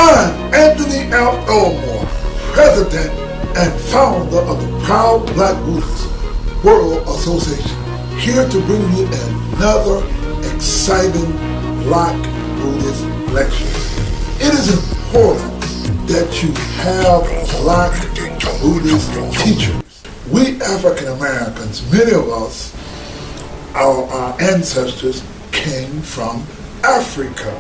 I'm Anthony L. Elmore, President and Founder of the proud Black Buddhist World Association, here to bring you another exciting Black Buddhist lecture. It is important that you have Black Buddhist teachers. We African Americans, many of us, our ancestors came from Africa.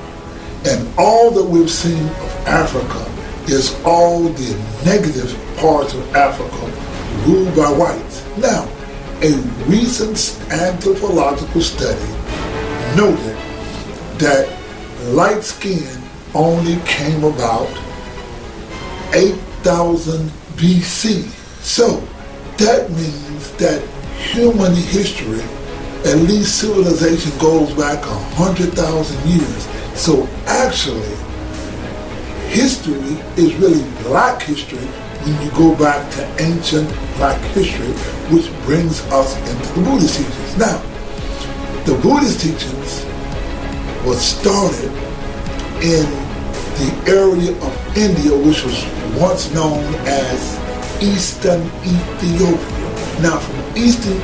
And all that we've seen of Africa is all the negative parts of Africa ruled by whites. Now, a recent anthropological study noted that light skin only came about 8,000 BC. So that means that human history, at least civilization, goes back 100,000 years. So actually, history is really Black history when you go back to ancient Black history, which brings us into the Buddhist teachings. Now, the Buddhist teachings was started in the area of India, which was once known as Eastern Ethiopia. Now, from Eastern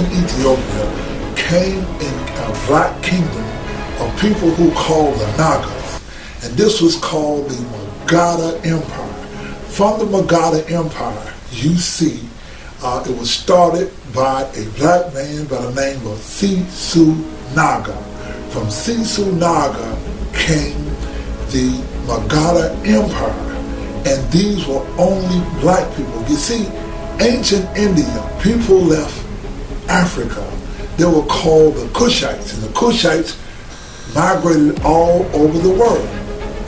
Ethiopia came in a Black kingdom of people who called the Nagas, and this was called the Magadha Empire. From the Magadha Empire, you see, it was started by a Black man by the name of Sisu Naga. From Sisu Naga came the Magadha Empire, and these were only Black people. You see, ancient India, people left Africa. They were called the Kushites, and the Kushites migrated all over the world,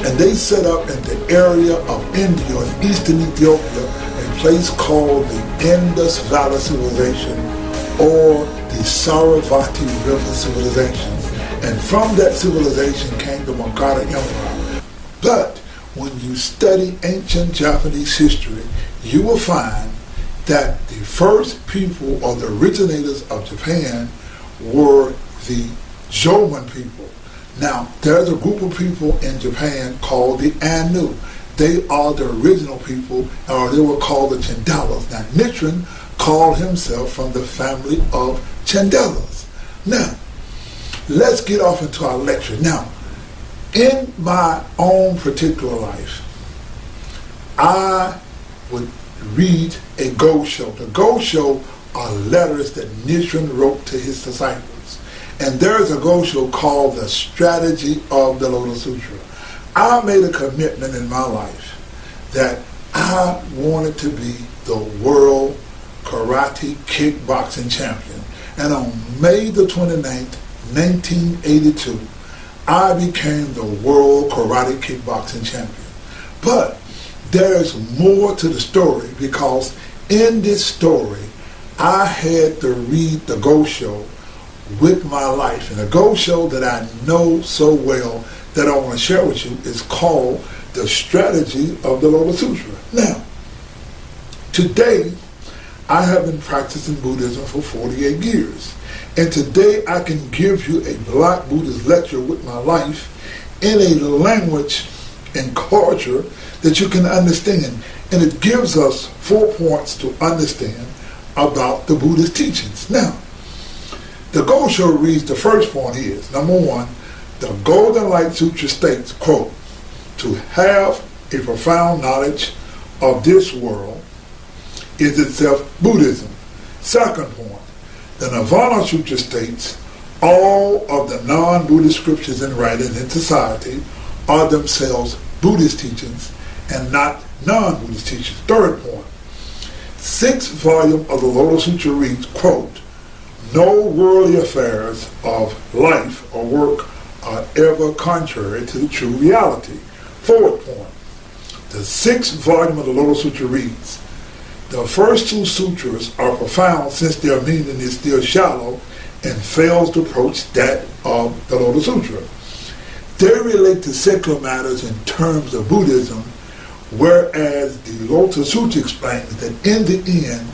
and they set up in the area of India and Eastern Ethiopia a place called the Indus Valley Civilization or the Saravati River Civilization, and from that civilization came the Magadha Empire. But when you study ancient Japanese history, you will find that the first people or the originators of Japan were the Jomon people. Now, there's a group of people in Japan called the Anu. They are the original people, or they were called the Chandelas. Now, Nichiren called himself from the family of Chandelas. Now, let's get off into our lecture. Now, in my own particular life, I would read a Go Show. The Go Show are letters that Nichiren wrote to his disciples. And there is a Go Show called The Strategy of the Lotus Sutra. I made a commitment in my life that I wanted to be the world karate kickboxing champion. And on May the 29th, 1982, I became the world karate kickboxing champion. But there's more to the story, because in this story, I had to read the Go Show with my life. And the Go Show that I know so well that I want to share with you is called The Strategy of the Lotus Sutra. Now, today, I have been practicing Buddhism for 48 years. And today I can give you a Black Buddhist lecture with my life in a language and culture that you can understand. And it gives us 4 points to understand about the Buddhist teachings. Now, the Go Show reads, the first point is, number 1, the Golden Light Sutra states, quote, to have a profound knowledge of this world is itself Buddhism. Second point, the Nirvana Sutra states, all of the non-Buddhist scriptures and writings in society are themselves Buddhist teachings and not non-Buddhist teachings. Third point, 6th volume of the Lotus Sutra reads, quote, no worldly affairs of life or work are ever contrary to the true reality. Fourth point, the 6th volume of the Lotus Sutra reads, the first 2 sutras are profound since their meaning is still shallow and fails to approach that of the Lotus Sutra. They relate to secular matters in terms of Buddhism, whereas the Lotus Sutra explains that in the end,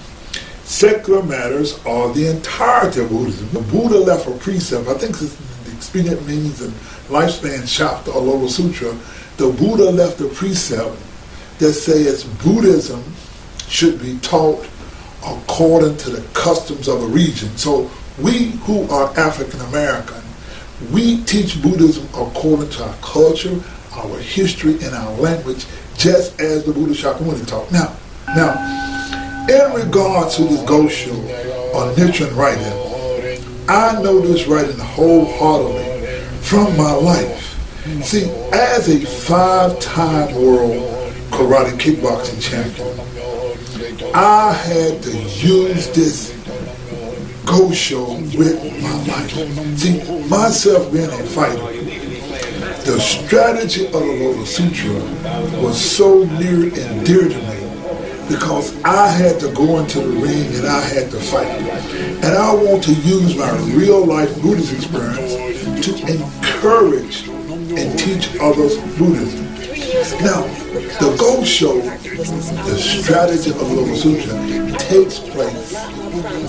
secular matters are the entirety of Buddhism. The Buddha left a precept, I think it's the expedient means and Lifespan chapter or Lotus Sutra, the Buddha left a precept that says Buddhism should be taught according to the customs of a region. So we who are African American, we teach Buddhism according to our culture, our history, and our language, just as the Buddha Shakyamuni taught. Now, in regards to this ghost show or Nichiren writing, I know this writing wholeheartedly from my life. See, as a 5-time world karate kickboxing champion, I had to use this ghost show with my life. See, myself being a fighter, the strategy of the Lotus Sutra was so near and dear to me because I had to go into the ring and I had to fight. And I want to use my real life Buddhist experience to encourage and teach others Buddhism. Now, the ghost show, the strategy of the Lotus Sutra, takes place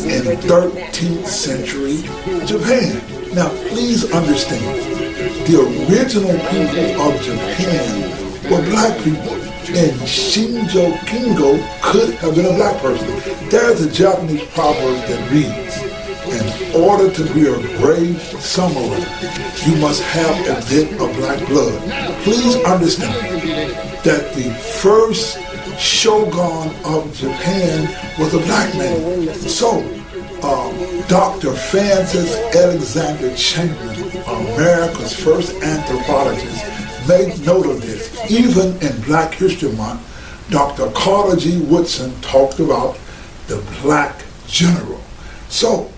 in 13th century Japan. Now, please understand, the original people of Japan were black people, and Shinjo Kingo could have been a black person. There's a Japanese proverb that reads, in order to be a brave samurai, you must have a bit of black blood. Please understand that the first shogun of Japan was a black man. So, Dr. Francis Alexander Chamberlain, America's first anthropologist, made note of this. Even in Black History Month, Dr. Carter G. Woodson talked about the black general. So,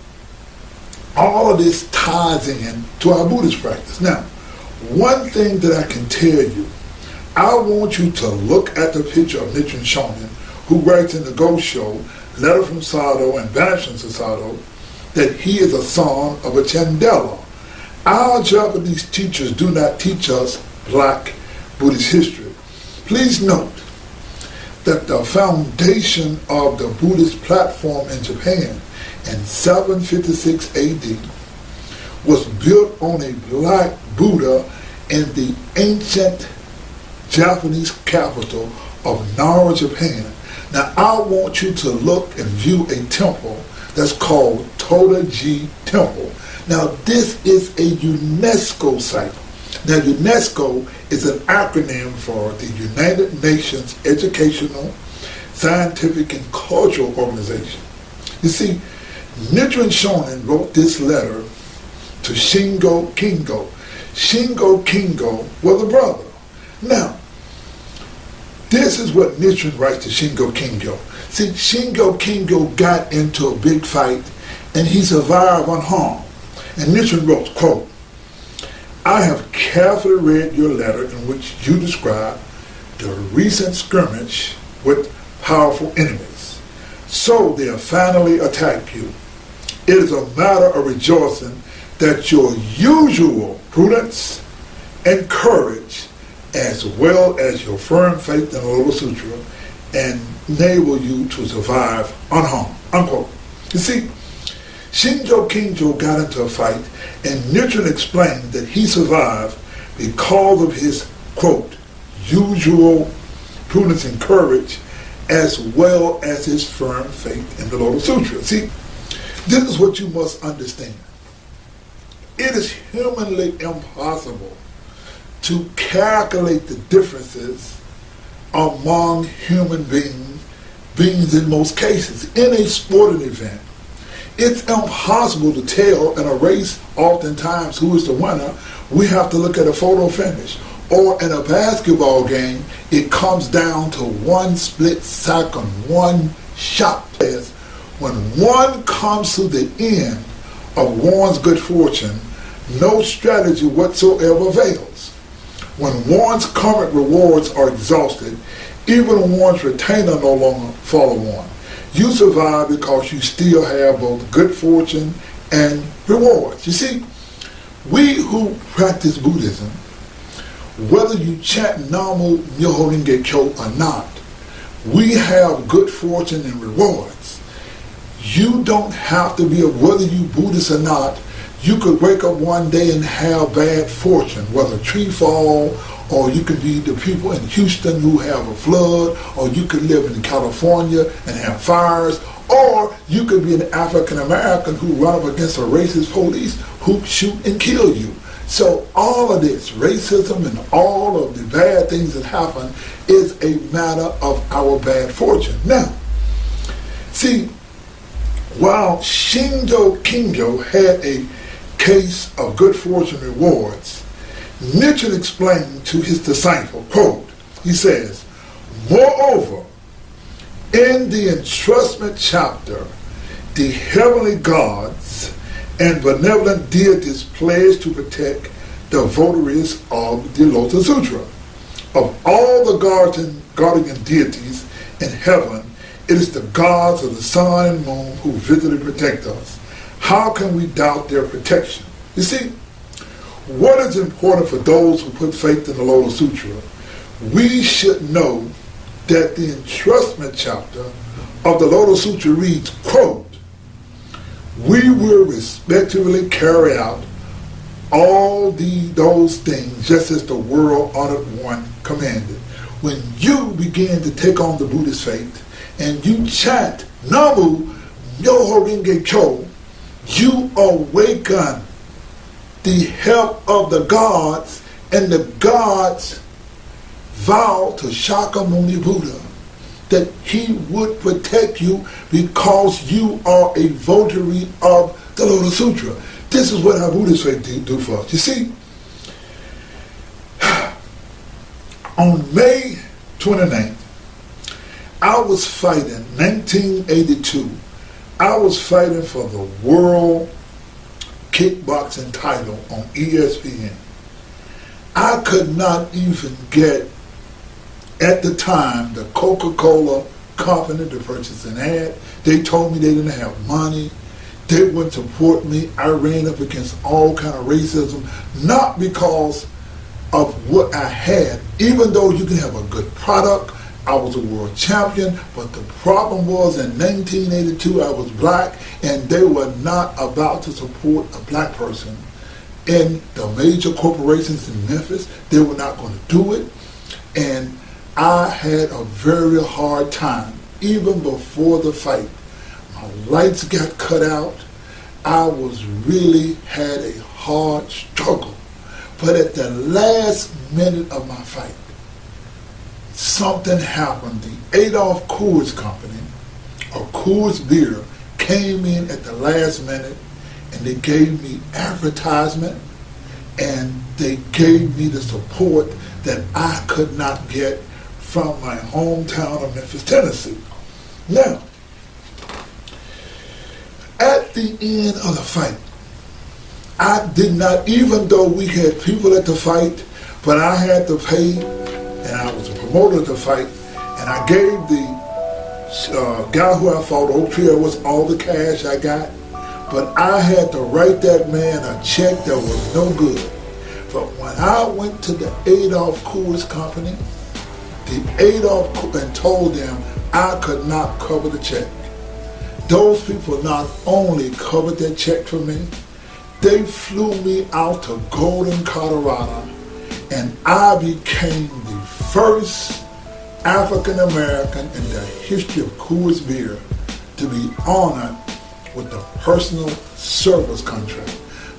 all of this ties in to our Buddhist practice. Now, one thing that I can tell you, I want you to look at the picture of Nichiren Shonin, who writes in the Ghost Show, Letter from Sado and Vanishing to Sado, that he is a son of a Chandela. Our Japanese teachers do not teach us black Buddhist history. Please note that the foundation of the Buddhist platform in Japan in 756 AD was built on a black Buddha in the ancient Japanese capital of Nara, Japan. Now I want you to look and view a temple that's called Toda-ji Temple. Now this is a UNESCO site. Now UNESCO is an acronym for the United Nations Educational, Scientific, and Cultural Organization. You see, Nichiren Shonin wrote this letter to Shingo Kingo. Shingo Kingo was a brother. Now, this is what Nichiren writes to Shingo Kingo. See, Shingo Kingo got into a big fight and he survived unharmed. And Nichiren wrote, quote, I have carefully read your letter in which you describe the recent skirmish with powerful enemies. So they have finally attacked you. It is a matter of rejoicing that your usual prudence and courage, as well as your firm faith in the Lotus Sutra, enable you to survive unharmed, unquote. You see, Shinjo Kinjo got into a fight, and Nichiren explained that he survived because of his, quote, usual prudence and courage, as well as his firm faith in the Lotus Sutra. See, this is what you must understand. It is humanly impossible to calculate the differences among human beings in most cases. In a sporting event, it's impossible to tell in a race oftentimes who is the winner. We have to look at a photo finish. Or in a basketball game, it comes down to one split second, one shot. When one comes to the end of one's good fortune, no strategy whatsoever avails. When one's current rewards are exhausted, even one's retainer no longer follow one. You survive because you still have both good fortune and rewards. You see, we who practice Buddhism, whether you chant Namo Myoho Renge Kyo or not, we have good fortune and rewards. You don't have to be, whether you Buddhist or not, You could wake up one day and have bad fortune, whether a tree fall, or you could be the people in Houston who have a flood, or you could live in California and have fires, or you could be an African American who run up against a racist police who shoot and kill you. So all of this, racism and all of the bad things that happen, is a matter of our bad fortune. Now, see, while Shinjo Kinjo had a case of good fortune rewards, Nichiren explained to his disciple, quote, he says, moreover, in the entrustment chapter, the heavenly gods and benevolent deities pledge to protect the votaries of the Lotus Sutra. Of all the guardian deities in heaven, it is the gods of the sun and moon who visibly protect us. How can we doubt their protection? You see, what is important for those who put faith in the Lotus Sutra? We should know that the entrustment chapter of the Lotus Sutra reads, quote, we will respectively carry out all those things just as the world honored one commanded. When you begin to take on the Buddhist faith and you chant Namu Myoho Renge Kyo, you awaken the help of the gods, and the gods vow to Shakyamuni Buddha that he would protect you because you are a votary of the Lotus Sutra. This is what our Buddhist faith do for us. You see, on May 29th, I was fighting, 1982, I was fighting for the world kickboxing title on ESPN. I could not even get, at the time, the Coca-Cola company to purchase an ad. They told me they didn't have money. They wouldn't support me. I ran up against all kind of racism, not because of what I had. Even though you can have a good product, I was a world champion, but the problem was in 1982 I was black, and they were not about to support a black person in the major corporations in Memphis. They were not going to do it, and I had a very hard time. Even before the fight, my lights got cut out. I was really had a hard struggle. But at the last minute of my fight, something happened. The Adolf Coors Company, or Coors Beer, came in at the last minute, and they gave me advertisement, and they gave me the support that I could not get from my hometown of Memphis, Tennessee. Now, at the end of the fight, I did not, even though we had people at the fight, but I had to pay, and I was a promoter at the fight, and I gave the guy who I fought, Oak Tree, was all the cash I got, but I had to write that man a check that was no good. But when I went to the Adolf Coors Company, and told them I could not cover the check. Those people not only covered that check for me, they flew me out to Golden, Colorado, and I became the first African American in the history of Coors Beer to be honored with the personal service contract.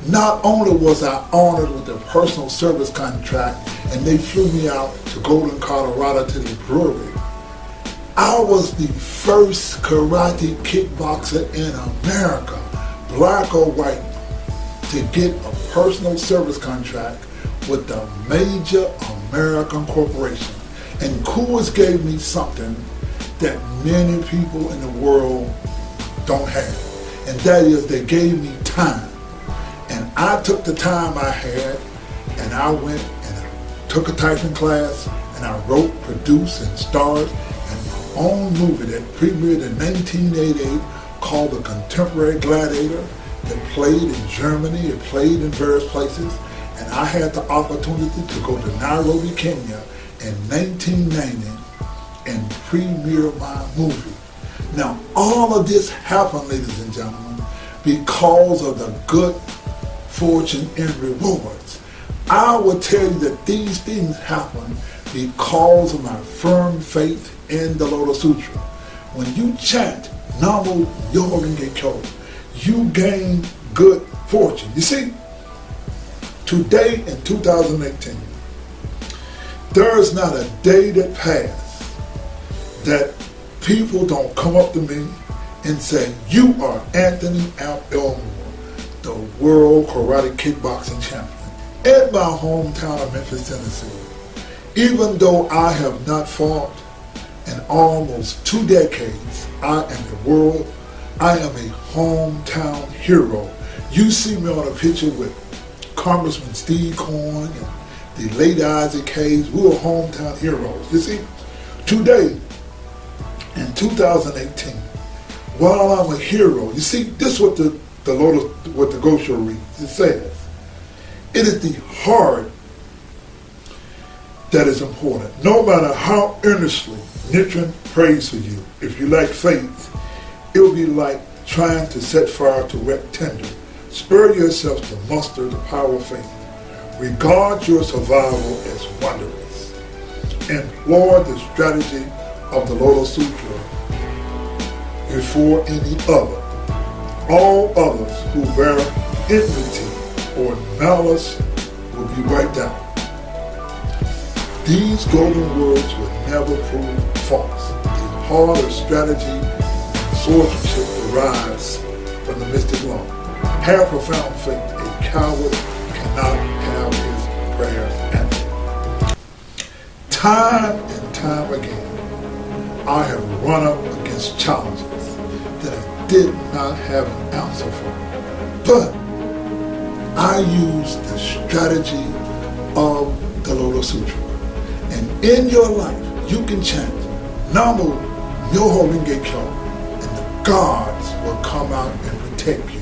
Not only was I honored with the personal service contract, and they flew me out to Golden, Colorado to the brewery, I was the first karate kickboxer in America, black or white, to get a personal service contract with a major American corporation. And Coors gave me something that many people in the world don't have, and that is they gave me time. And I took the time I had, and I went and I took a typing class, and I wrote, produced, and starred in my own movie that premiered in 1988 called The Contemporary Gladiator, that played in Germany, it played in various places, and I had the opportunity to go to Nairobi, Kenya in 1990 and premiere my movie. Now, all of this happened, ladies and gentlemen, because of the good fortune, and rewards. I will tell you that these things happen because of my firm faith in the Lotus Sutra. When you chant Namo Myoho Renge Kyo, you gain good fortune. You see, today in 2018, there is not a day that passes that people don't come up to me and say, "You are Anthony Elmore, the world karate kickboxing champion," in my hometown of Memphis, Tennessee. Even though I have not fought in almost 2 decades, I am a hometown hero. You see me on a picture with Congressman Steve Coyne and the late Isaac Hayes. We were hometown heroes. You see, today in 2018, while I'm a hero, you see, this is what the Gosho reads. It says, "It is the heart that is important. No matter how earnestly Nichiren prays for you, if you lack faith, it will be like trying to set fire to wet tinder. Spur yourself to muster the power of faith. Regard your survival as wondrous. Employ the strategy of the Lotus Sutra before any other. All others who bear enmity or malice will be wiped out. These golden words will never prove false. The heart of strategy and swordsmanship derives from the mystic law. Have profound faith. A coward cannot have his prayers answered." Time and time again, I have run up against challenges that I did not have an answer for. But I used the strategy of the Lotus Sutra. And in your life, you can chant Namo Myoho Renge Kyo, and the gods will come out and protect you.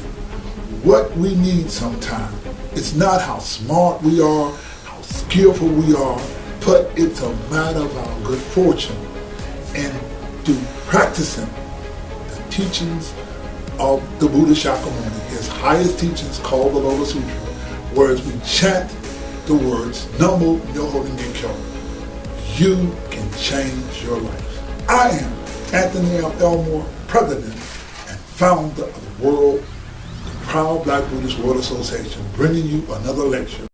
What we need sometimes, it's not how smart we are, how skillful we are, but it's a matter of our good fortune. And through practicing the teachings of the Buddha Shakyamuni, his highest teachings called the Lotus Sutra, whereas we chant the words Namo Myoho Renge Kyo, you can change your life. I am Anthony Elmore, President and Founder of the Proud Black Buddhist World Association, bringing you another lecture.